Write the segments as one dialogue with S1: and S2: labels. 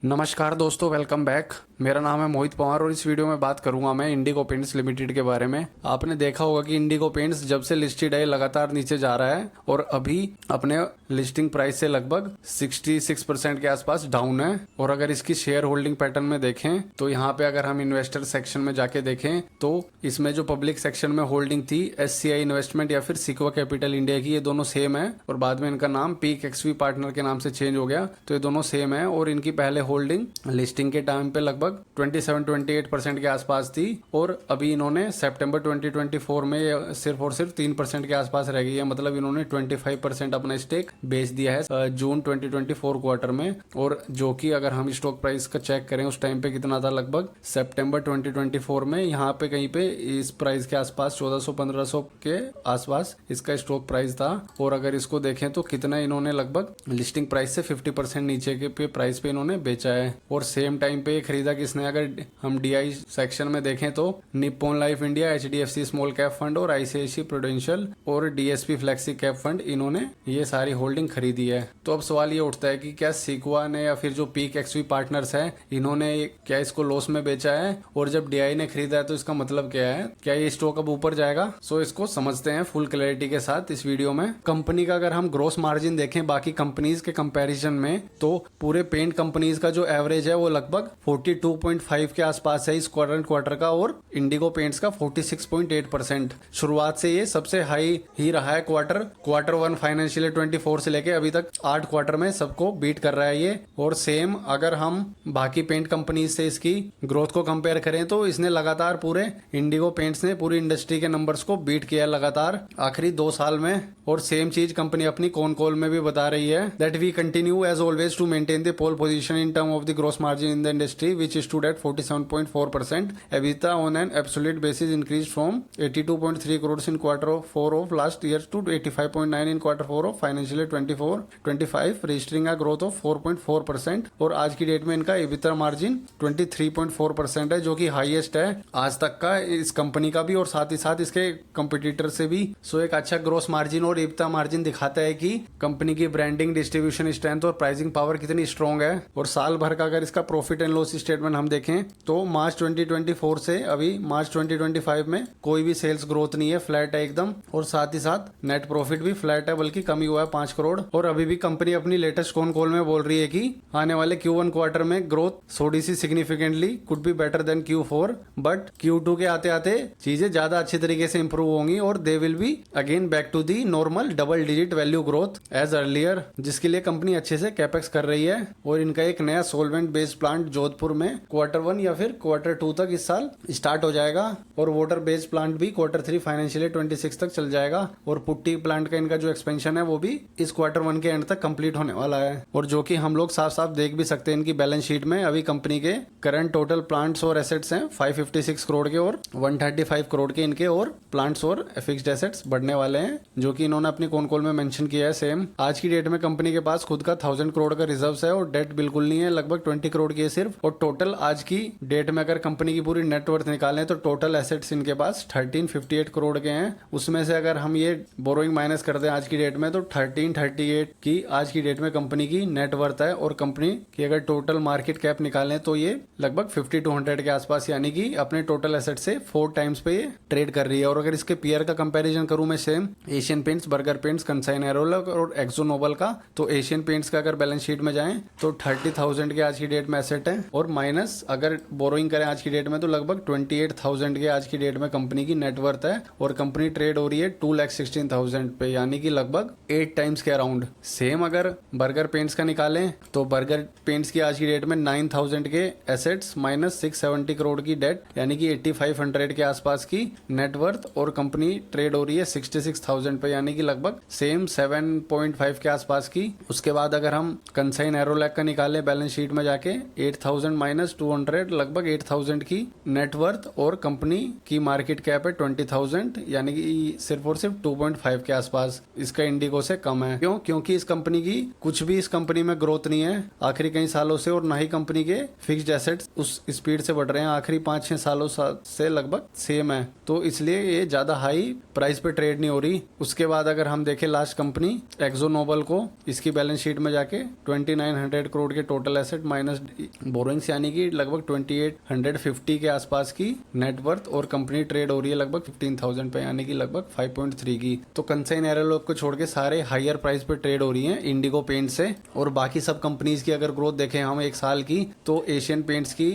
S1: नमस्कार दोस्तों, welcome back. मेरा नाम है मोहित पवार और इस वीडियो में बात करूंगा मैं इंडिगो पेंट्स लिमिटेड के बारे में। आपने देखा होगा कि इंडिगो पेंट्स जब से लिस्टेड है लगातार नीचे जा रहा है और अभी अपने लिस्टिंग प्राइस से लगभग 66% के आसपास डाउन है। और अगर इसकी शेयर होल्डिंग पैटर्न में देखें तो यहाँ पे अगर हम इन्वेस्टर सेक्शन में जाके देखें तो इसमें जो पब्लिक सेक्शन में होल्डिंग थी SCI इन्वेस्टमेंट या फिर सिक्वा कैपिटल इंडिया की, ये दोनों सेम है और बाद में इनका नाम पीक एक्सवी पार्टनर के नाम से चेंज हो गया। तो ये दोनों सेम है और इनकी पहले होल्डिंग लिस्टिंग के टाइम पे लगभग 27-28% के आसपास थी और अभी इन्होंने सितंबर 2024 में सिर्फ और सिर्फ 3% के आसपास रह गई है। मतलब इन्होंने 25% अपना स्टेक बेच दिया है जून 2024 क्वार्टर में। और जो कि अगर हम स्टॉक प्राइस का चेक करें उस टाइम पे कितना था, लगभग सितंबर 2024 में यहाँ पे कहीं पे इस प्राइस के आसपास 1400-1500 के आसपास इसका स्टॉक प्राइस था। और अगर इसको देखें तो कितना इन्होंने लगभग लिस्टिंग प्राइस से 50% नीचे के प्राइस पे इन्होंने बेचा है। और सेम टाइम पे खरीदा किसने, अगर हम DI सेक्शन में देखें तो Nippon life India, HDFC small cap fund और ICICI प्रूडेंशियल और DSP फ्लेक्सी कैप फंड, इन्होंने ये सारी होल्डिंग खरीदी है। तो अब सवाल ये उठता है कि क्या सिक्वा ने या फिर जो पीक एक्सवी पार्टनर्स है इन्होंने क्या इसको लॉस में बेचा है, और जब DI ने खरीदा है तो इसका मतलब क्या है, क्या ये स्टॉक अब ऊपर जाएगा। सो इसको समझते हैं फुल क्लैरिटी के साथ इस वीडियो में। कंपनी का अगर हम ग्रोस मार्जिन देखें बाकी कंपनीज के कंपैरिजन में तो पूरे पेंट कंपनीज का जो एवरेज है वो लगभग 42.5 के आसपास है इस क्वार्टर का, और इंडिगो पेंट्स का 46.8%। शुरुआत से ये सबसे हाई ही रहा है क्वार्टर 1 फाइनेंशियल 24 से लेके अभी तक 8 क्वार्टर में सबको बीट कर रहा है ये। और सेम अगर हम बाकी पेंट कंपनीज से इसकी ग्रोथ को कंपेयर करें तो इसने लगातार पूरे इंडिगो पेंट्स ने पूरी इंडस्ट्री के नंबर्स को बीट किया लगातार आखिरी 2 साल में। और सेम चीज कंपनी अपनी कॉल में भी बता रही है that we continue as always to maintain the pole position in term of the gross margin in the industry which stood at 47.4%. EBITDA on an absolute basis increased from 82.3 crores in Q4 of last year to 85.9 in Q4 of financial year 24-25, registering a growth of 4.4%. और आज की date में इनका EBITDA margin 23.4% है जो कि highest है आज तक का इस कंपनी का भी और साथ ही साथ इसके कंपिटिटर से भी। सो एक अच्छा ग्रोस मार्जिन और EBITDA मार्जिन दिखाता है कि कंपनी की ब्रांडिंग, डिस्ट्रीब्यूशन स्ट्रेंथ और प्राइसिंग पावर कितनी स्ट्रॉन्ग है। और साल भर का अगर इसका प्रॉफिट एंड लॉस स्टेटमेंट हम देखें तो मार्च 2024 से अभी मार्च 2025 में कोई भी सेल्स ग्रोथ नहीं है, फ्लैट है एकदम। और साथ ही साथ नेट प्रॉफिट भी फ्लैट है, बल्कि कमी हुआ है 5 करोड़। और अभी भी कंपनी अपनी लेटेस्ट कॉल में बोल रही है कि आने वाले Q1 क्वार्टर में ग्रोथ थोड़ी सी significantly could be better than Q4, but Q2 के आते आते चीजें ज्यादा अच्छी तरीके से इंप्रूव होंगी और they will be again back to the normal double digit value growth as earlier, जिसके लिए कंपनी अच्छे से कैपेक्स कर रही है। और इनका एक नया सोलवेंट बेस्ड प्लांट जोधपुर में Q1 या फिर Q2 तक इस साल स्टार्ट हो जाएगा और वाटर बेस्ड प्लांट भी Q3 फाइनेंशियल 26 तक चल जाएगा। और पुट्टी प्लांट का इनका जो एक्सपेंशन है वो भी इस Q1 के एंड तक कंप्लीट होने वाला है। और जो कि हम लोग साफ साफ देख भी सकते हैं इनकी बैलेंस शीट में, अभी कंपनी के करंट टोटल प्लांट्स और एसेट्स हैं 556 करोड़ के और 135 करोड़ के इनके और प्लांट्स और फिक्स्ड एसेट्स बढ़ने वाले हैं, जो कि इन्होंने अपनी कॉल में मेंशन किया है। सेम आज की डेट में कंपनी के पास खुद का 1000 करोड़ का रिजर्व्स है और डेट बिल्कुल नहीं है, लगभग 20 करोड़ की है सिर्फ। और टोटल आज की डेट में अगर कंपनी की पूरी नेटवर्थ निकालें तो टोटल एसेट्स इनके पास 1358 करोड़ के हैं। उसमें से अगर हम ये बोरोइंग माइनस कर दें आज की डेट में तो 1338 की आज की डेट में कंपनी की नेटवर्थ है। और कंपनी की अगर टोटल मार्केट कैप निकालें तो ये लगभग 5200 के आसपास, यानी कि अपने टोटल एसेट से 4 टाइम्स पे ये ट्रेड कर रही है। और अगर इसके पीयर का कंपैरिजन करूं मैं same Asian paints, Berger paints, Kansai Nerolac और एक्सो नोबल का, तो एशियन पेंट्स का अगर बैलेंस शीट में जाएं तो 30,000 के आज की डेट में एसेट है और माइनस अगर बोरोइंग करें आज की डेट में तो लगभग 28,000 के आज की डेट में कंपनी की नेटवर्थ है। और कंपनी ट्रेड हो रही है 2,16,000 पे, यानी कि लगभग 8 टाइम्स के अराउंड। सेम अगर बर्गर पेंट्स का निकालें तो बर्गर पेंट्स की आज की डेट में 9,000 के एसेट्स माइनस 670 करोड़ की डेट, यानी कि 8500 के आसपास की नेटवर्थ। और कंपनी ट्रेड हो रही है 66,000 पे, यानी कि लगभग सेम 7.5 के आसपास की। उसके बाद अगर हम कंसाइन एरोलैक का निकालें बैलेंस शीट में जाके 8,000 माइनस 200, लगभग 8,000 की नेटवर्थ। और कंपनी की मार्केट कैप है 20,000, यानी कि सिर्फ और सिर्फ 2.5 के आसपास, इसका इंडिगो से कम है। क्योंकि इस कंपनी की कुछ भी इस कंपनी में ग्रोथ नहीं है आखिरी कई सालों से, और ना ही कंपनी के फिक्स्ड एसेट्स उस स्पीड से बढ़ रहे हैं आखिरी 5-6 सालों से, लगभग सेम है। तो इसलिए ये ज्यादा हाई प्राइस पे ट्रेड नहीं हो रही। उसके बाद अगर हम देखें लास्ट कंपनी एक्सो नोबल को, इसकी बैलेंस शीट में जाके 2900 करोड़ के total total asset minus borrowings, यानी कि लगभग 2850 के आसपास की नेटवर्थ, और कंपनी ट्रेड हो रही है लगभग 15,000 पे, यानी कि लगभग 5.3 की। तो कंसाइन एरोलॉग को छोड़ के सारे हायर प्राइस पे ट्रेड हो रही हैं इंडिगो पेंट से। और बाकी सब कंपनीज की अगर ग्रोथ देखें हम एक साल की, तो एशियन पेंट्स की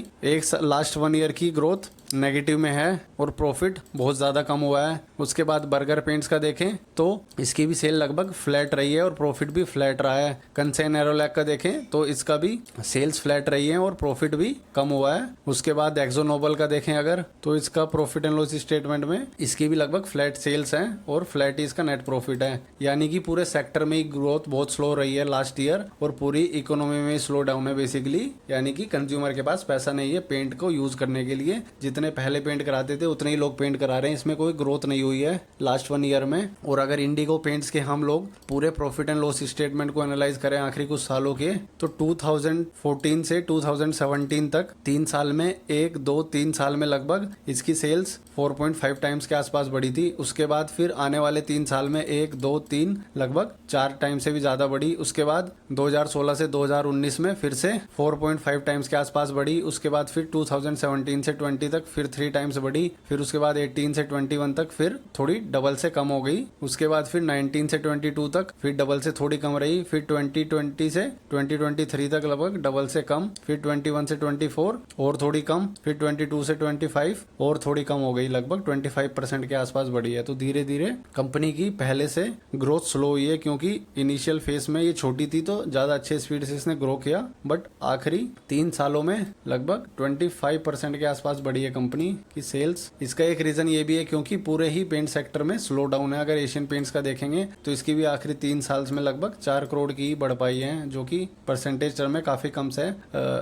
S1: लास्ट 1 ईयर की ग्रोथ नेगेटिव में है और प्रॉफिट बहुत ज़्यादा कम हुआ है। उसके बाद बर्गर पेंट्स का देखें तो इसकी भी सेल लगभग फ्लैट रही है और प्रॉफिट भी फ्लैट रहा है। कंसाइन एरोलैक का देखें तो इसका भी सेल्स फ्लैट रही है और प्रॉफिट भी कम हुआ है। उसके बाद एक्जो नोबल का देखें अगर, तो इसका प्रॉफिट एंड लॉस स्टेटमेंट में इसकी भी लगभग फ्लैट सेल्स हैं और फ्लैट ही इसका नेट प्रॉफिट है। यानी कि पूरे सेक्टर में ग्रोथ बहुत स्लो रही है लास्ट ईयर और पूरी इकोनॉमी में स्लो डाउन है बेसिकली। यानी कि कंज्यूमर के पास पैसा नहीं है पेंट को यूज करने के लिए। जितने पहले पेंट कराते थे उतने ही लोग पेंट करा रहे हैं, इसमें कोई ग्रोथ नहीं हुई है लास्ट 1 ईयर में। और अगर इंडिगो पेंट्स के हम लोग पूरे प्रॉफिट एंड लॉस स्टेटमेंट को एनालाइज करें आखिरी कुछ सालों के, तो 2014 से 2017 तक 3 साल में 1, 2, 3 साल में लगभग इसकी सेल्स 4.5 टाइम्स के आसपास बढ़ी थी। उसके बाद फिर आने वाले 3 साल में 1, 2, 3 लगभग 4 टाइम से भी ज्यादा बढ़ी। उसके बाद 2016 से 2019 में फिर से 4.5 टाइम्स के आसपास बढ़ी। उसके बाद फिर 2017 से 20 तक फिर 3 टाइम्स बढ़ी। फिर उसके बाद 18 से 21 तक फिर थोड़ी डबल से कम हो गई। उसके बाद फिर 19 से 22 तक फिर डबल से थोड़ी कम रही। फिर 2020 से 2023 तक लगभग डबल से कम। फिर 21 से 24 और थोड़ी कम। फिर 22 से 25 और थोड़ी कम हो गई, लगभग 25% के आसपास बढ़ी है। तो धीरे धीरे कंपनी की पहले से ग्रोथ स्लो हुई है, क्योंकि इनिशियल फेज में ये छोटी थी तो ज्यादा अच्छे स्पीड से इसने ग्रो किया, बट आखिरी 3 सालों में लगभग 25% के आसपास बढ़ी है कंपनी की सेल्स। इसका एक रीजन ये भी है क्योंकि पूरे ही पेंट सेक्टर में स्लो डाउन है। अगर एशियन पेंट्स का देखेंगे तो इसकी भी आखिरी 3 साल में लगभग 4 करोड़ की बढ़ पाई है, जो कि परसेंटेज टर्म में काफी कम है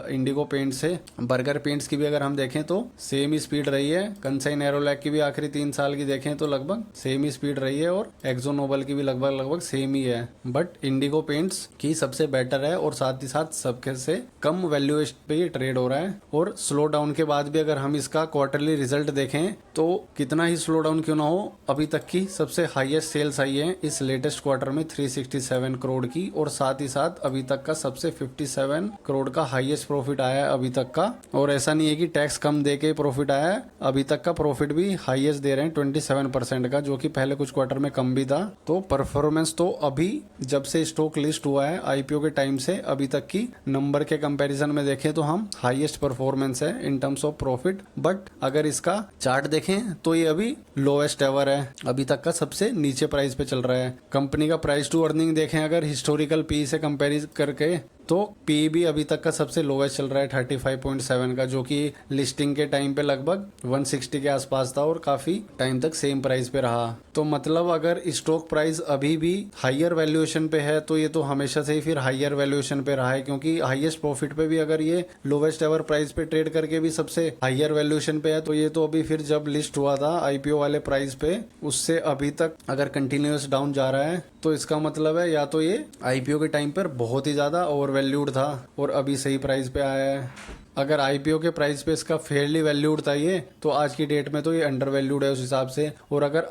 S1: इंडिगो पेंट से। बर्गर पेंट्स की भी अगर हम देखें तो सेम ही स्पीड रही है। कंसाइन एरोलैक की भी आखिरी 3 साल की देखें तो लगभग सेम ही स्पीड रही है और एक्जो नोबल की भी लगभग सेम ही है। बट इंडिगो पेंट्स की सबसे बेटर है और साथ ही साथ सबके से कम वैल्यूएशन पे ये ट्रेड हो रहा है। और स्लो डाउन के बाद भी अगर हम इसका क्वार्टरली रिजल्ट देखें तो कितना ही स्लो डाउन क्यों ना हो, अभी तक की सबसे हाईएस्ट सेल्स आई है इस लेटेस्ट क्वार्टर में 367 करोड़ की। और साथ ही साथ अभी तक का सबसे 57 करोड़ का हाईएस्ट प्रॉफिट आया है अभी तक का। और ऐसा नहीं है कि टैक्स कम दे के प्रॉफिट आया है, अभी तक का प्रॉफिट भी हाईएस्ट दे रहे हैं 27% का, जो कि पहले कुछ क्वार्टर में कम भी था। तो परफॉर्मेंस तो अभी जब से स्टॉक लिस्ट हुआ है आईपीओ के टाइम से अभी तक की नंबर के कंपैरिजन में देखें तो हम हाईएस्ट परफॉर्मेंस है in terms of profit. But अगर इसका चार्ट देखें तो ये अभी लोएस्ट एवर है, अभी तक का सबसे नीचे प्राइस पे चल रहा है। कंपनी का प्राइस टू अर्निंग देखें अगर हिस्टोरिकल पी से कंपेयर करके तो पी भी अभी तक का सबसे लोएस्ट चल रहा है 35.7 का, जो कि लिस्टिंग के टाइम पे लगभग 160 के आसपास था और काफी टाइम तक सेम प्राइस पे रहा। तो मतलब अगर स्टॉक प्राइस अभी भी हायर वैल्यूएशन पे है तो ये तो हमेशा से ही फिर हायर वैल्यूएशन पे रहा है, क्योंकि हाईएस्ट प्रॉफिट पे भी अगर ये लोवेस्ट एवर प्राइस पे ट्रेड करके भी सबसे हायर वैल्यूएशन पे है, तो ये तो अभी फिर जब लिस्ट हुआ था आईपीओ वाले प्राइस पे उससे अभी तक अगर कंटिन्यूअस डाउन जा रहा है तो इसका मतलब है या तो ये आईपीओ के टाइम पर बहुत ही ज्यादा ओवर वैल्यूड था और अभी सही प्राइस पे आया है। अगर आईपीओ के प्राइस पे इसका फेयरली वैल्यूड था ये, तो आज की डेट में तो ये अंडर वैल्यूड है उस हिसाब से। और अगर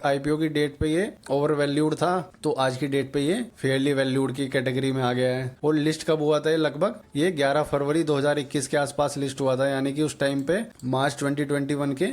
S1: आईपीओ की डेट पे ये ओवर वैल्यूड था तो आज की डेट पे ये फेयरली वैल्यूड की कैटेगरी में आ गया है। और लिस्ट कब हुआ था ये, लगभग ये 11 फरवरी 2021 के आसपास लिस्ट हुआ था, यानी कि उस टाइम पे मार्च 2021 के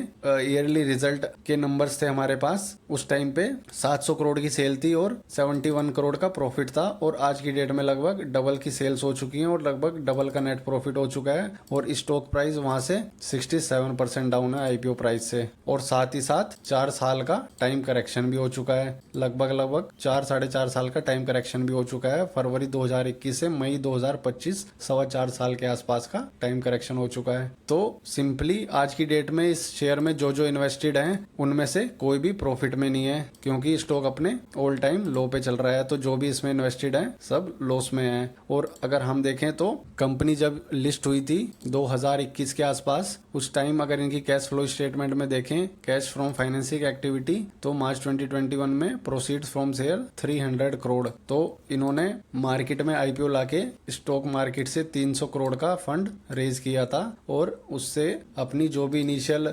S1: ईयरली रिजल्ट के नंबर्स थे हमारे पास। उस टाइम पे 700 करोड़ की सेल थी और 71 करोड़ का प्रॉफिट था। और आज की डेट में लगभग डबल की सेल्स हो चुकी है और लगभग डबल का नेट प्रॉफिट हो चुका है। और स्टॉक प्राइस वहां से 67% डाउन है आईपीओ प्राइस से। और साथ ही साथ 4 साल का टाइम करेक्शन भी हो चुका है, लगभग 4 साढ़े 4 साल का टाइम करेक्शन भी हो चुका है। फरवरी 2021 से मई 2025 4.25 साल के आसपास का टाइम करेक्शन हो चुका है। तो सिंपली आज की डेट में इस शेयर में जो इन्वेस्टेड हैं उनमें से कोई भी प्रॉफिट में नहीं है, क्योंकि स्टॉक अपने ऑल टाइम लो पे चल रहा है। तो जो भी इसमें इन्वेस्टेड है सब लॉस में है। और अगर हम देखें तो कंपनी जब लिस्ट हुई थी 2021 के आसपास। उस टाइम अगर इनकी कैश फ्लो स्टेटमेंट में देखें कैश फ्रॉम फाइनेंसिंग एक्टिविटी तो मार्च 2021 में प्रोसीड्स फ्रॉम शेयर 300 करोड़। तो इन्होंने मार्केट में आईपीओ लाके स्टॉक मार्केट से 300 करोड़ का फंड रेज किया था और उससे अपनी जो भी इनिशियल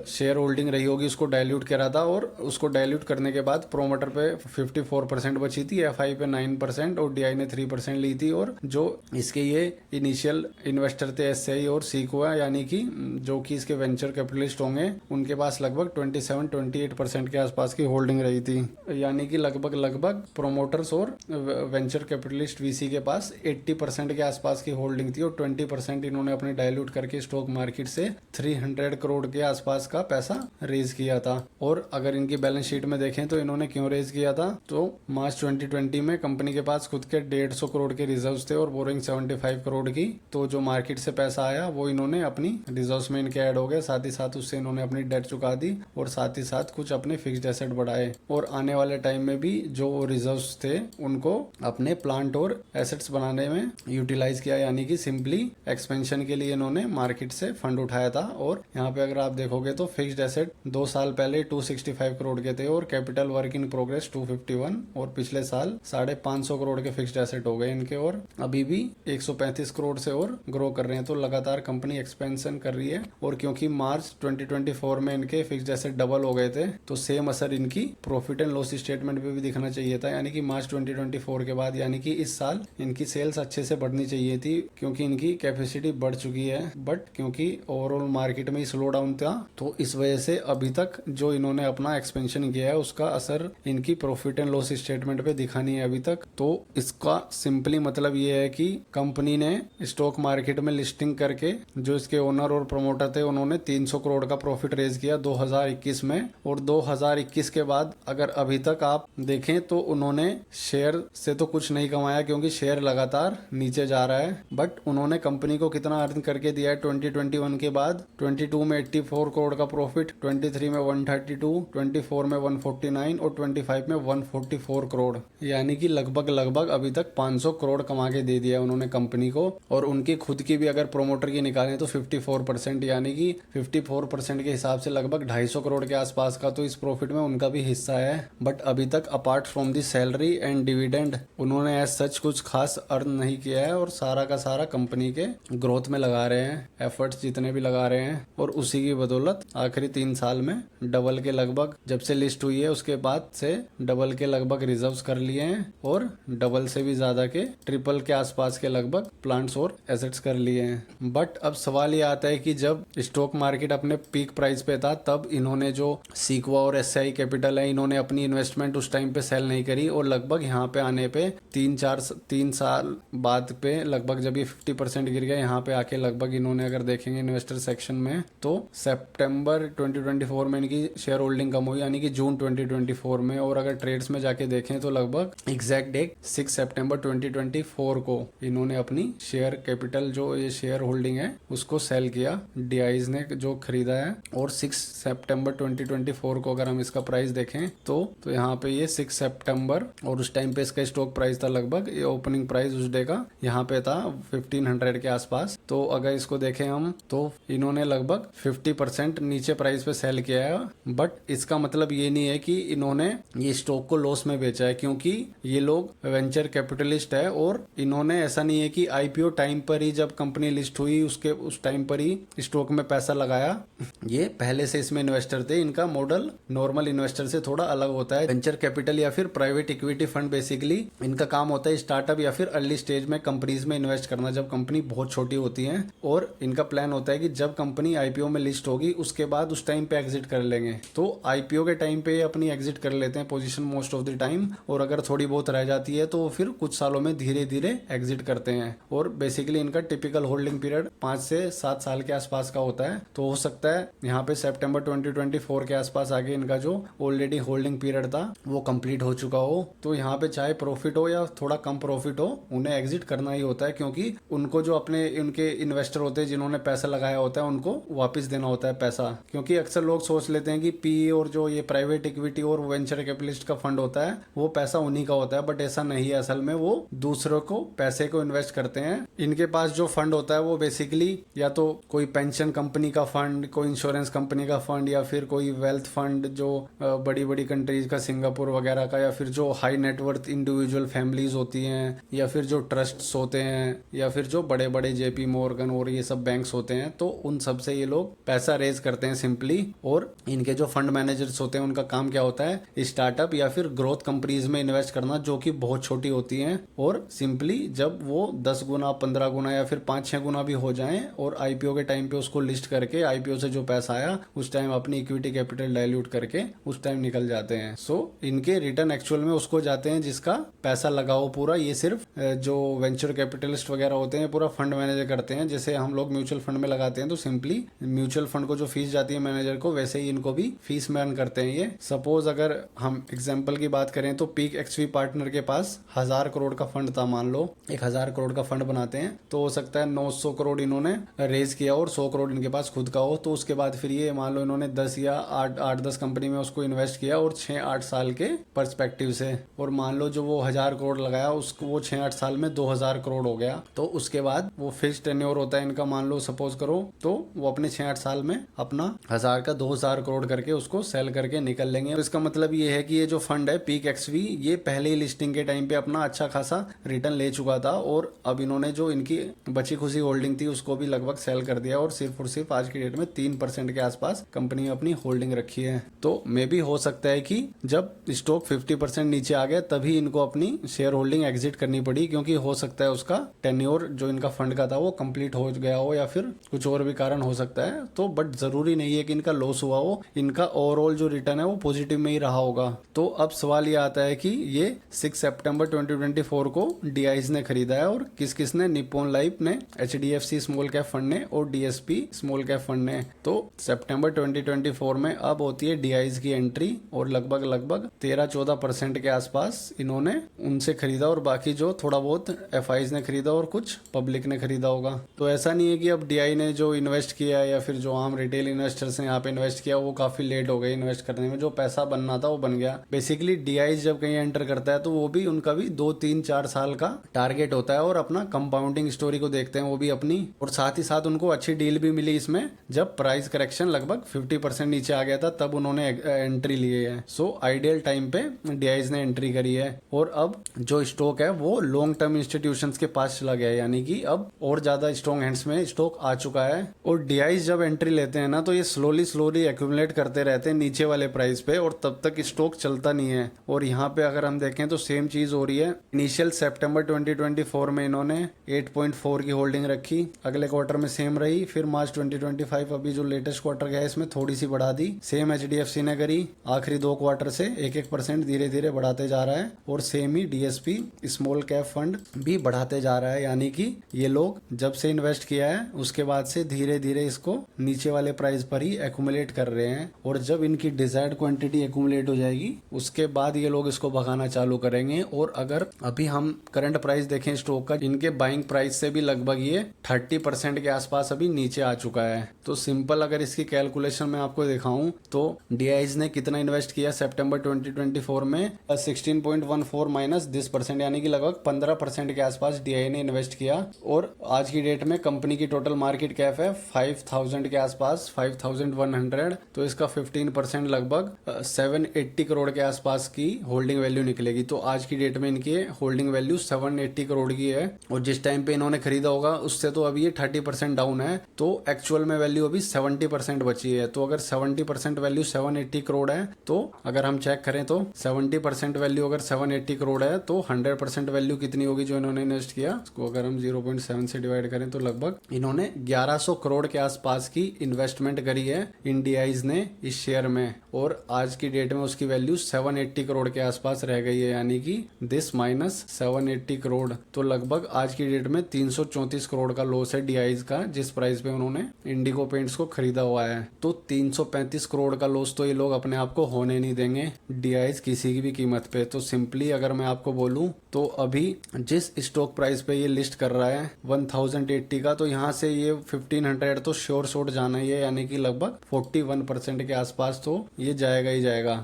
S1: शेयर होल्डिंग रही होगी उसको डाइल्यूट करा था और उसको डाइल्यूट करने के बाद प्रोमोटर पे 54% बची थी, एफआई पे 9% और डीआई ने 3% ली थी। और जो इसके ये इनिशियल इन्वेस्टर थे एसआई और सीक्वा यानी कि जो कि इसके वेंचर कैपिटलिस्ट होंगे उनके पास लगभग 27-28% के आसपास की होल्डिंग रही थी, यानी कि लगभग प्रोमोटर्स और वेंचर कैपिटलिस्ट वीसी के पास 80% के आसपास की होल्डिंग थी और 20% इन्होंने अपने डाइल्यूट करके स्टॉक मार्केट से 300 करोड़ के आसपास का पैसा रेज किया था। और अगर इनकी बैलेंस शीट में देखें तो इन्होंने क्यों रेज किया था, तो मार्च 2020 में कंपनी के पास खुद के 150 करोड़ के रिजर्व्स थे और बोरिंग 75 करोड़ की। तो जो मार्केट से पैसा आया वो इन्होंने अपनी रिजर्व्स में इनके ऐड हो गए, साथ ही साथ उससे इन्होंने अपनी डेट चुका दी और साथ ही साथ कुछ अपने फिक्स्ड एसेट बढ़ाए। और आने वाले टाइम में भी जो रिजर्व्स थे उनको अपने प्लांट और एसेट्स बनाने में यूटिलाइज किया, यानी कि सिंपली एक्सपेंशन के लिए इन्होंने मार्केट से फंड उठाया था। और यहाँ पे अगर आप देखोगे तो फिक्स्ड एसेट 2 साल पहले 265 करोड़ के थे और कैपिटल वर्क इन प्रोग्रेस 251 और पिछले साल 550 करोड़ के फिक्स्ड एसेट हो गए इनके और अभी भी 135 करोड़ से और ग्रो कर रहे हैं। तो लगातार कंपनी एक्सपेंशन कर रही है और क्योंकि मार्च 2024 में इनके फिक्स्ड एसेट डबल हो गए थे तो सेम असर इनकी प्रॉफिट एंड लॉस स्टेटमेंट पे भी दिखना चाहिए था, यानी कि मार्च 2024 के बाद यानी कि इस साल इनकी सेल्स अच्छे से बढ़नी चाहिए थी क्योंकि इनकी कैपेसिटी बढ़ चुकी है। बट क्योंकि ओवरऑल मार्केट में स्लो डाउन था तो इस वजह से अभी तक जो इन्होंने अपना एक्सपेंशन किया है उसका असर इनकी प्रॉफिट एंड लॉस स्टेटमेंट पे दिखा नहीं है अभी तक। तो इसका सिंपली मतलब ये है कि कंपनी ने स्टॉक मार्केट में लिस्टिंग करके जो इसके ओनर और प्रमोटर थे उन्होंने 300 करोड़ का प्रॉफिट रेज किया 2021 में। और 2021 के बाद अगर अभी तक आप देखें तो उन्होंने शेयर से तो कुछ नहीं कमाया क्योंकि शेयर लगातार नीचे जा रहा है, बट उन्होंने कंपनी को कितना अर्न करके दिया है 2021 के बाद 22 में 84 करोड़ का प्रॉफिट, 23 में 132, 24 में 149 और 25 में 144 करोड़, यानी कि लगभग अभी तक 500 करोड़ कमा के दे दिया उन्होंने कंपनी को। और उनकी खुद की भी अगर प्रोमोटर की निकालें तो 54%, यानी कि 54% के हिसाब से लगभग 250 करोड़ के आसपास का तो इस प्रॉफिट में उनका भी हिस्सा है। बट अभी तक apart from the salary and dividend उन्होंने एज सच कुछ खास अर्न नहीं किया है और सारा का सारा कंपनी के ग्रोथ में लगा रहे हैं, एफर्ट्स जितने भी लगा रहे हैं। और उसी की बदौलत आखिरी 3 साल में डबल के लगभग जब से लिस्ट हुई है उसके बाद से डबल के लगभग रिजर्व्स कर लिए हैं और डबल से भी ज्यादा के ट्रिपल के आसपास के लगभग प्लांट्स और एसेट्स कर लिए हैं। बट अब सवाल ये आता है कि जब स्टॉक मार्केट अपने पीक प्राइस पे था तब इन्होंने जो सीक्वा और एसआई कैपिटल है इन्होंने अपनी इन्वेस्टमेंट उस टाइम पे सेल नहीं करी और लगभग यहाँ पे आने पे 3 साल बाद पे लगभग जब ये 50% गिर गया यहाँ पे आके लगभग इन्होंने अगर देखेंगे इन्वेस्टर सेक्शन में तो सितंबर 2024 में इनकी शेयर होल्डिंग कम हुई, यानी कि जून 2024 में। और अगर ट्रेड्स में जाके देखें तो लगभग एग्जैक्ट डेट 6 सितंबर 2024 को इन्होंने अपनी शेयर कैपिटल जो ये शेयर होल्डिंग है उसको सेल किया, डीआईज ने जो खरीदा है। और 6 सितंबर 2024 को अगर हम इसका प्राइस देखें तो यहाँ पे ये 6 सितंबर और उस टाइम पे इसका स्टॉक प्राइस था लगभग ये ओपनिंग प्राइस उस डे का यहाँ पे था 1500 के आसपास। तो अगर इसको देखें हम तो इन्होंने लगभग 50% नीचे प्राइस पे सेल किया है। बट इसका मतलब ये नहीं है कि इन्होंने ये स्टॉक को लॉस में बेचा है क्योंकि ये लोग वेंचर कैपिटलिस्ट है और इन्होंने ऐसा नहीं है कि आईपीओ टाइम पर ही जब कंपनी लिस्ट हुई उसके उस टाइम पर ही स्टॉक में पैसा लगाया। ये पहले से इसमें इन्वेस्टर थे, इनका मॉडल नॉर्मल इन्वेस्टर से थोड़ा अलग होता है। वेंचर कैपिटल या फिर प्राइवेट इक्विटी फंड बेसिकली इनका काम होता है स्टार्टअप या फिर अर्ली स्टेज में कंपनीज में इन्वेस्ट करना जब कंपनी बहुत छोटी होती है। और इनका प्लान होता है कि जब कंपनी आईपीओ में लिस्ट होगी उसके बाद उस टाइम पे एग्जिट कर लेंगे। तो आईपीओ के टाइम पे अपनी एग्जिट कर लेते हैं position most of the time, और अगर थोड़ी बहुत रह जाती है तो फिर कुछ सालों में धीरे धीरे एग्जिट करते हैं। और बेसिकली इनका टिपिकल होल्डिंग पीरियड 5 से 7 साल के आसपास का होता है। तो हो सकता है यहाँ पे सितंबर 2024 के आसपास आगे इनका जो ऑलरेडी होल्डिंग पीरियड था वो कंप्लीट हो चुका हो। तो यहाँ पे चाहे प्रॉफिट हो या थोड़ा कम प्रॉफिट हो उन्हें एग्जिट करना ही होता है क्योंकि उनको जो अपने उनके इन्वेस्टर होते हैं जिन्होंने पैसा लगाया होता है उनको वापस देना होता है पैसा। क्योंकि अक्सर लोग सोच लेते हैं कि पी और जो ये प्राइवेट इक्विटी और वेंचर कैपिटलिस्ट का फंड होता है वो पैसा उन्हीं का होता है, बट ऐसा नहीं है। असल में वो दूसरों को पैसे को इन्वेस्ट करते हैं। इनके पास जो फंड होता होता है वो बेसिकली या तो कोई पेंशन कंपनी का फंड, कोई इंश्योरेंस कंपनी का फंड, या फिर कोई वेल्थ फंड जो बड़ी बड़ी कंट्रीज का, सिंगापुर वगैरह का, या फिर जो हाई नेटवर्थ इंडिविजुअल फैमिलीज होती हैं, या फिर जो ट्रस्ट्स होते हैं, या फिर जो बड़े बड़े जेपी मॉर्गन और ये सब बैंक्स होते हैं, तो उन सब से ये लोग पैसा रेज करते हैं सिंपली। और इनके जो फंड मैनेजर्स होते हैं उनका काम क्या होता है, स्टार्टअप या फिर ग्रोथ कंपनीज में इन्वेस्ट करना जो कि बहुत छोटी होती हैं, और सिंपली जब वो 10 गुना 15 गुना या फिर 5-6 गुना भी हो जाएं और आईपीओ के टाइम पे उसको लिस्ट करके आईपीओ से जो पैसा आया उस टाइम अपनी इक्विटी कैपिटल डाइल्यूट करके उस टाइम निकल जाते हैं। सो इनके रिटर्न एक्चुअल में उसको जाते हैं जिसका पैसा लगाओ पूरा। ये सिर्फ जो वेंचर कैपिटलिस्ट वगैरह होते हैं पूरा फंड मैनेजर करते हैं। जैसे हम लोग म्यूचुअल फंड में लगाते हैं तो सिंपली म्यूचुअल फंड को जो फीस जाती है मैनेजर को, वैसे ही इनको भी फीस में अर्न करते हैं ये। सपोज अगर हम एग्जाम्पल की बात करें तो पीक एक्सवी पार्टनर के पास 1000 करोड़ का फंड था, मान लो 1000 करोड़ का फंड बनाते हैं, तो हो सकता है 900 करोड़ इन्होंने रेज किया और 100 करोड़ इनके पास खुद का हो। तो उसके बाद फिर ये मान लो इन्होंने 10 या 8-10 कंपनी में उसको इन्वेस्ट किया और 6-8 साल के पर्सपेक्टिव से, और मान लो जो वो 1000 करोड़ लगाया उसको वो 6-8 साल में 2000 करोड़ हो गया। तो उसके बाद वो फिक्स टेन्योर होता है इनका, मान लो सपोज करो, तो वो अपने 6-8 साल में अपना 1000 का 2000 करोड़ करके उसको सेल करके निकल लेंगे। तो इसका मतलब ये है कि ये जो फंड है पीक एक्सवी, ये पहले ही लिस्टिंग के टाइम पे अपना अच्छा खासा रिटर्न ले चुका था, और अब इन्होंने जो इनकी बची खुशी होल्डिंग थी उसको भी लगभग सेल कर दिया, और सिर्फ और सिर्फ आज की डेट में 3% के आसपास कंपनी में अपनी होल्डिंग रखी है। तो मे भी हो सकता है कि जब स्टॉक 50% नीचे आ गया तभी इनको अपनी शेयर होल्डिंग एग्जिट करनी पड़ी, क्योंकि हो सकता है उसका टेन्योर जो इनका फंड का था वो कंप्लीट हो गया हो, या फिर कुछ और भी कारण हो सकता है। तो बट जरूरी नहीं है कि इनका लॉस हुआ हो, इनका ओवरऑल जो रिटर्न है वो पॉजिटिव में ही रहा होगा। तो अब सवाल ये आता है कि ये 6 सितंबर 2024 को डीआईज ने खरीदा है, और किस किसने, निप्पॉन लाइफ ने, एचडीएफसी स्मॉल कैप फंड ने और डीएसपी स्मॉल कैप फंड ने। तो सितंबर 2024 में अब होती है डीआईज की एंट्री, और लगभग 13-14% के आसपास इन्होंने उनसे खरीदा, और बाकी जो थोड़ा बहुत एफआईज ने खरीदा और कुछ पब्लिक ने खरीदा होगा। तो ऐसा नहीं है कि अब डीआई ने जो इन्वेस्ट किया है या फिर जो आम रिटेल इन्वेस्टर्स ने यहाँ पे इन्वेस्ट किया वो काफी लेट हो गए इन्वेस्ट करने में, जो पैसा बनना था वो बन गया। बेसिकली डीआई जब कहीं एंटर करता है तो वो भी उनका भी 2-3-4 साल का टारगेट होता है, और अपना कंपाउंडिंग स्टोरी को देखते हैं वो भी अपनी, और साथ ही साथ उनको अच्छी डील भी मिली इसमें। जब प्राइस करेक्शन लगभग 50% नीचे आ गया था तब उन्होंने एंट्री ली है। सो आइडियल टाइम पे डीआईज ने एंट्री करी है, और अब जो स्टॉक है वो लॉन्ग टर्म इंस्टीट्यूशंस के पास चला गया है, यानी कि अब और ज्यादा स्ट्रॉन्ग हैंड्स में स्टॉक आ चुका है। और डीआईज जब एंट्री लेते हैं ना तो ये स्लोली एक्यूमुलेट करते रहते हैं नीचे वाले प्राइस पे, और तब तक स्टॉक चलता नहीं है। और यहाँ पे अगर हम देखें तो सेम चीज हो रही है। इनिशियल सितंबर 2024 में इन्होंने 8.4 की होल्डिंग रखी, अगले क्वार्टर में सेम रही, फिर मार्च 2025 अभी जो लेटेस्ट क्वार्टर गया है इसमें थोड़ी सी बढ़ा दी। सेम एचडीएफसी ने करी, आखिरी 2 क्वार्टर से 1-1% धीरे धीरे बढ़ाते जा रहा है, और सेम ही डीएसपी स्मॉल कैप फंड भी बढ़ाते जा रहा है। यानी कि ये लोग जब से इन्वेस्ट किया है उसके बाद से धीरे धीरे इसको नीचे वाले प्राइस पर ही एक्यूमुलेट कर रहे हैं, और जब इनकी डिजायर्ड क्वांटिटी एक्यूमुलेट हो जाएगी उसके बाद ये लोग इसको भगाना चालू करेंगे। और अगर अभी हम करंट प्राइस देखें स्टॉक का, इनके बाइंग प्राइस से भी लगभग ये 30% के आसपास अभी नीचे आ चुका है। तो सिंपल अगर इसकी कैलकुलेशन में आपको दिखाऊं तो डीआईज ने कितना इन्वेस्ट किया सितंबर 2024 में, 16.14 माइनस 10%, यानी कि लगभग 15% के आसपास डीआई ने इन्वेस्ट किया। और आज की डेट में कंपनी की टोटल मार्केट कैप है 5000 के आसपास, 5100। तो इसका 15% लगभग 780 करोड़ के आसपास की होल्डिंग वैल्यू निकलेगी। तो आज की डेट में इनकी होल्डिंग वैल्यू 780 करोड़ की है, और जिस टाइम पे इन्होंने खरीदा होगा उससे तो अभी ये 30% डाउन है। तो एक्चुअल में वैल्यू अभी 70% बची है। तो अगर 70% वैल्यू 780 करोड़ है, तो अगर हम चेक करें तो 70% वैल्यू अगर 780 करोड़ है तो 100% वैल्यू कितनी होगी जो इन्होंने इन्वेस्ट किया, उसको अगर हम 0.7 से डिवाइड करें तो लगभग इन्होंने 1100 करोड़ के आसपास की इन्वेस्टमेंट करी है इंडियाइज ने इस शेयर में, और आज की डेट में उसकी वैल्यू 780 करोड़ के आसपास रह गई है। यानी कि दिस माइनस 780 करोड़, तो लगभग आज की डेट में 334 करोड़ का लॉस है डीआईज का, जिस प्राइस पे उन्होंने इंडिगो पेंट्स को खरीदा हुआ है। तो 335 करोड़ का लॉस तो ये लोग अपने आप को होने नहीं देंगे डीआईज किसी की भी कीमत पे। तो सिंपली अगर मैं आपको बोलूं तो अभी जिस स्टॉक प्राइस पे ये लिस्ट कर रहा है 1080 का, तो यहाँ से ये 1500 तो श्योर शॉट जाना ही है, यानी कि लगभग 41% के आसपास तो ये जाएगा ही जाएगा।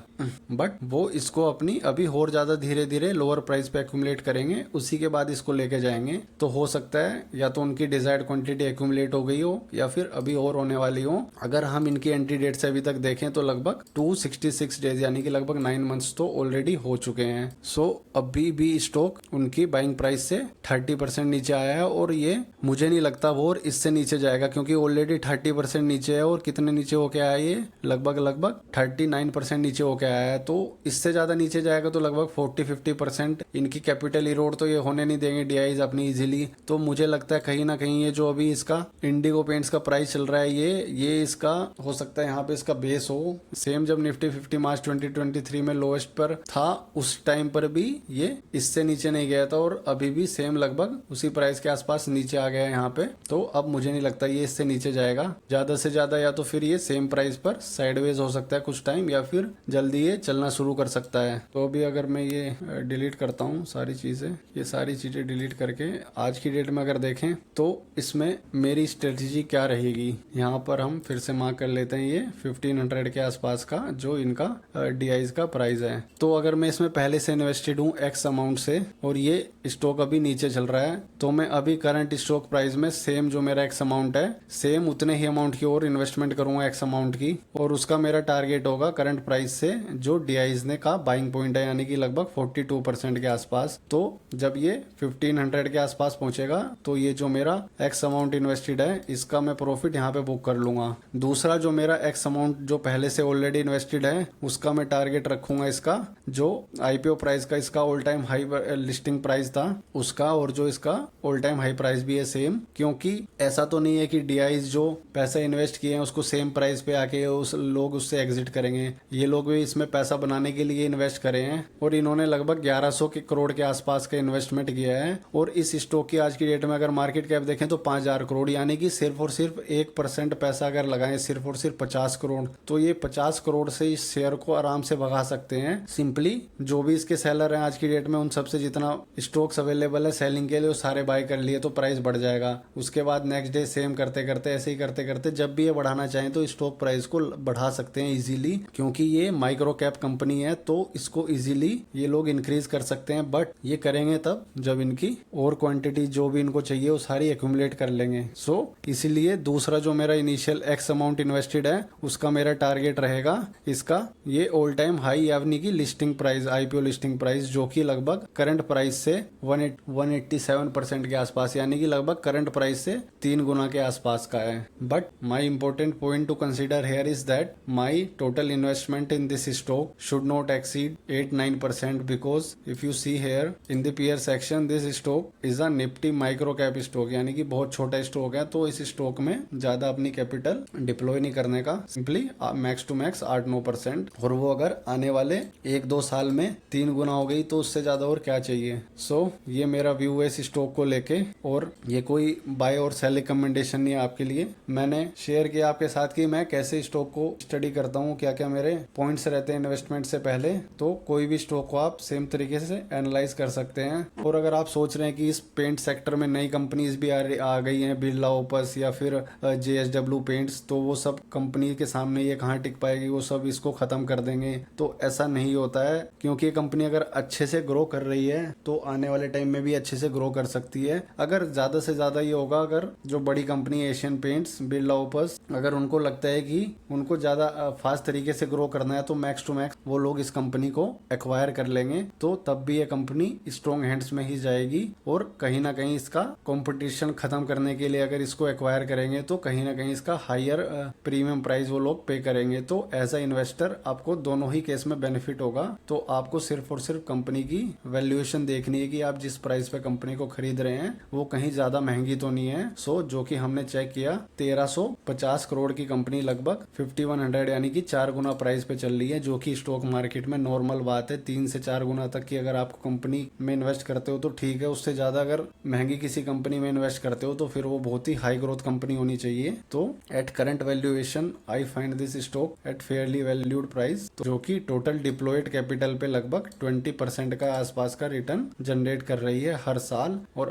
S1: बट वो इसको अपनी अभी और ज्यादा धीरे धीरे लोअर प्राइस पे एक्यूमुलेट करेंगे, उसी के बाद इसको लेके जाएंगे। तो हो सकता है या तो उनकी डिजायर्ड क्वांटिटी एक्यूमुलेट हो गई हो या फिर अभी और होने वाली हो। अगर हम इनकी एंट्री डेट से अभी तक देखें तो लगभग 266 डेज यानी कि लगभग 9 मंथ्स तो ऑलरेडी हो चुके हैं। सो अभी भी स्टॉक उनकी बाइंग प्राइस से 30% नीचे आया है और ये मुझे नहीं लगता वो और इससे नीचे जाएगा, क्योंकि ऑलरेडी 30% नीचे है। और कितने नीचे होके आया ये, लगभग 39% नीचे होके आया है। तो इससे ज्यादा नीचे जाएगा तो लगभग 40-50% इनकी कैपिटल इरोड तो ये होने नहीं देंगे डीआईज अपनी इजीली। तो मुझे लगता है कहीं ना कहीं ये जो अभी इसका इंडिगो पेंट्स का प्राइस चल रहा है ये इसका हो सकता है यहाँ पे इसका बेस हो। सेम जब निफ्टी 50 मार्च 2023 में लोएस्ट पर था उस टाइम पर भी ये इससे नीचे नहीं गया था और अभी भी सेम लगभग उसी प्राइस के आसपास नीचे आ गया है यहाँ पे। तो अब मुझे नहीं लगता ये इससे नीचे जाएगा ज्यादा से ज्यादा, या तो फिर ये सेम प्राइस पर साइडवेज हो सकता है कुछ टाइम, या फिर जल्दी ये चलना शुरू कर सकता है। तो अभी अगर मैं ये डिलीट करता हूँ सारी चीजें, ये सारी चीजें डिलीट करके आज की डेट में अगर देखें तो इसमें मेरी स्ट्रेटेजी क्या रहेगी, यहाँ पर हम फिर से मार्क कर लेते हैं ये 1500 के आसपास का जो इनका डीआईज का प्राइस है। तो अगर मैं इसमें पहले से इन्वेस्टेड हूँ एक्स अमाउंट से और ये स्टॉक अभी नीचे चल रहा है, तो मैं अभी करंट स्टॉक प्राइस में सेम जो मेरा एक्स अमाउंट है सेम उतने ही अमाउंट की और इन्वेस्टमेंट करूंगा एक्स अमाउंट की, और उसका मेरा टारगेट होगा करंट प्राइस से जो डीआईज ने का बाइंग पॉइंट है, यानी कि लगभग 42% के आसपास। तो जब ये 1500 के आसपास पहुंचेगा तो ये जो मेरा एक्स अमाउंट इन्वेस्टेड है इसका मैं प्रॉफिट यहाँ पे बुक कर लूंगा। दूसरा जो मेरा एक्स अमाउंट जो पहले से ऑलरेडी इन्वेस्टेड है उसका मैं टारगेट रखूंगा इसका जो आईपीओ प्राइस का इसका all time high listing price था उसका, और जो इसका ऑल टाइम हाई प्राइस भी है सेम, क्योंकि ऐसा तो नहीं है कि डीआईज जो पैसा इन्वेस्ट किए हैं उसको सेम प्राइस पे आके उस लोग उससे एग्जिट करेंगे। ये लोग भी इसमें पैसा बनाने के लिए इन्वेस्ट करे हैं और इन्होंने लगभग 1100 करोड़ के आसपास का इन्वेस्टमेंट किया है। और इस स्टॉक की आज की डेट में अगर मार्केट कैप देखें तो 5000 करोड़, यानी कि सिर्फ और सिर्फ 1% पैसा अगर लगाएं सिर्फ और सिर्फ 50 करोड़, तो ये 50 करोड़ से इस शेयर को आराम से भगा सकते हैं। सिंपली जो भी इसके सेलर हैं आज की डेट में उन सबसे जितना स्टॉक्स अवेलेबल है सेलिंग के लिए वो सारे बाय कर लिए तो प्राइस बढ़ जाएगा। उसके बाद नेक्स्ट डे सेम करते करते ऐसे ही करते करते जब भी ये बढ़ाना चाहें तो स्टॉक प्राइस को बढ़ा सकते हैं इजीली, क्योंकि ये माइक्रो कैप कंपनी है तो इसको इजीली ये लोग इंक्रीज कर सकते हैं। बट ये करेंगे तब जब इनकी और क्वांटिटी जो भी इनको चाहिए वो सारी एक्यूमुलेट कर लेंगे। सो इसीलिए दूसरा जो मेरा इनिशियल एक्स अमाउंट इन्वेस्टेड है उसका मेरा टारगेट रहेगा इसका ये ऑल टाइम हाई यानी कि listing price IPO listing price जो कि लगभग करंट प्राइस से 187% के आसपास, यानी कि लगभग करंट प्राइस से 3 गुना के आसपास का है। But my important point to consider here is that my total investment in this stock should not exceed 8-9% because if you see here in the peer section this stock is a Nifty micro cap stock, यानी कि बहुत छोटा stock है तो इस stock में ज्यादा अपनी कैपिटल डिप्लॉय नहीं करने का, सिंपली मैक्स टू मैक्स 8-9%, और वो अगर आने वाले 1-2 साल में 3 गुना हो गई तो उससे ज्यादा और क्या चाहिए। सो ये मेरा व्यू है इस स्टॉक को लेके, और ये कोई बाय और सेल रिकमेंडेशन नहीं है आपके लिए। मैंने शेयर किया आपके साथ कि मैं कैसे स्टॉक को स्टडी करता हूँ, क्या क्या मेरे पॉइंट्स रहते हैं इन्वेस्टमेंट से पहले। तो कोई भी स्टॉक को आप सेम तरीके से एनालाइज कर सकते हैं। और अगर आप सोच रहे हैं कि इस पेंट सेक्टर में नई कंपनीज भी आ गई हैं, बिरला ओपस या फिर JSW पेंट्स, तो वो सब कंपनी के सामने ये कहाँ टिक पाएगी, वो सब इसको खत्म कर देंगे। तो ऐसा नहीं होता है, क्योंकि ये कंपनी अगर अच्छे से ग्रो कर रही है तो आने वाले टाइम में भी अच्छे से ग्रो कर सकती है। अगर ज्यादा से ज्यादा ये होगा, अगर जो बड़ी company Asian paints, Birla opus, अगर उनको लगता है कि उनको ज्यादा फास्ट तरीके से ग्रो करना है तो मैक्स टू मैक्स वो लोग इस कंपनी को एक्वायर कर लेंगे, तो तब भी ये कंपनी स्ट्रॉन्ग हैंड्स में ही जाएगी। और कहीं ना कहीं इसका कंपटीशन खत्म करने के लिए अगर इसको एक्वायर करेंगे तो कहीं ना कहीं इसका हायर प्रीमियम प्राइस वो लोग पे करेंगे। तो एज अ इन्वेस्टर आपको दोनों ही केस में बेनिफिट होगा। तो आपको सिर्फ और सिर्फ कंपनी की वैल्यूएशन देखनी है कि आप जिस प्राइस पे कंपनी को खरीद रहे हैं वो कहीं ज्यादा महंगी तो नहीं है। सो जो कि हमने चेक किया 1350 करोड़ की कंपनी लगभग 5100 यानी कि 4 गुना प्राइस पे चल रही है, जो कि स्टॉक मार्केट में नॉर्मल बात है। 3 से 4 गुना तक की अगर आप कंपनी में इन्वेस्ट करते हो तो ठीक है, उससे ज्यादा अगर महंगी किसी कंपनी में इन्वेस्ट करते हो तो फिर वो बहुत ही हाई ग्रोथ कंपनी होनी चाहिए। तो at current valuation I find this stock at Fairlie valued price, जो कि टोटल डिप्लॉयड कैपिटल पे लगभग 20% का आसपास का रिटर्न जनरेट कर रही है हर साल, और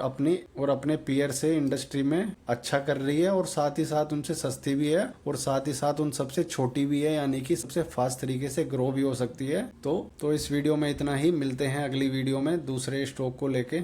S1: अपने पीयर से इंडस्ट्री में अच्छा कर रही है, और साथ ही साथ उनसे सस्ती भी है, और साथ ही साथ उन सबसे छोटी भी है, यानी कि सबसे फास्ट तरीके से ग्रो भी हो सकती है। तो इस वीडियो में इतना ही। मिलते हैं अगली वीडियो में दूसरे स्टॉक को लेके।